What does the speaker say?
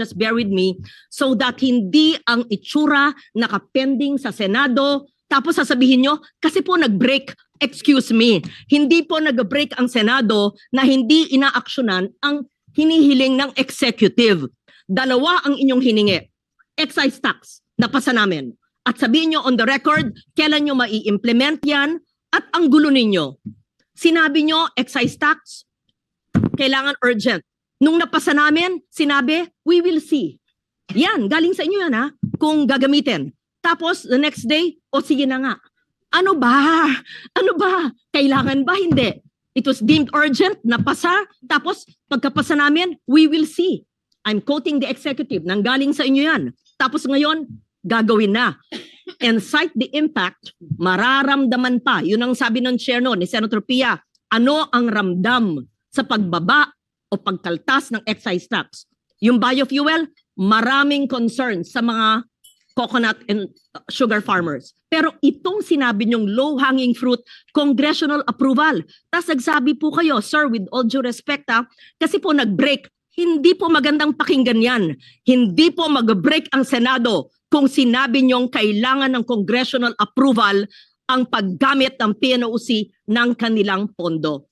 just bear with me, so that hindi ang itsura nakapending sa Senado, tapos sasabihin nyo, kasi po nag-break, excuse me, hindi po nag-break ang Senado na hindi inaaksyonan ang hinihiling ng executive. Dalawa ang inyong hiningi. Excise tax, napasa namin. At sabihin nyo on the record, kailan nyo mai-implement yan, at ang gulo ninyo. Sinabi nyo, excise tax, kailangan urgent. Nung napasa namin, sinabi, we will see. Yan, galing sa inyo yan ha, kung gagamitin. Tapos, the next day, o sige na nga. Ano ba? Ano ba? Kailangan ba? Hindi. It was deemed urgent, napasa. Tapos, pagkapasa namin, we will see. I'm quoting the executive, nanggaling sa inyo yan. Tapos ngayon, gagawin na. And cite the impact, mararamdaman pa. Yun ang sabi ng chair no, ni Senator Pia. Ano ang ramdam sa pagbaba o pagkaltas ng excise tax? Yung biofuel, maraming concern sa mga coconut and sugar farmers. Pero itong sinabi nyong low-hanging fruit, congressional approval. Tapos nagsabi po kayo, sir, with all due respect kasi po nag-break. Hindi po magandang pakinggan yan. Hindi po mag-break ang Senado kung sinabi niyong kailangan ng congressional approval ang paggamit ng PNOC ng kanilang pondo.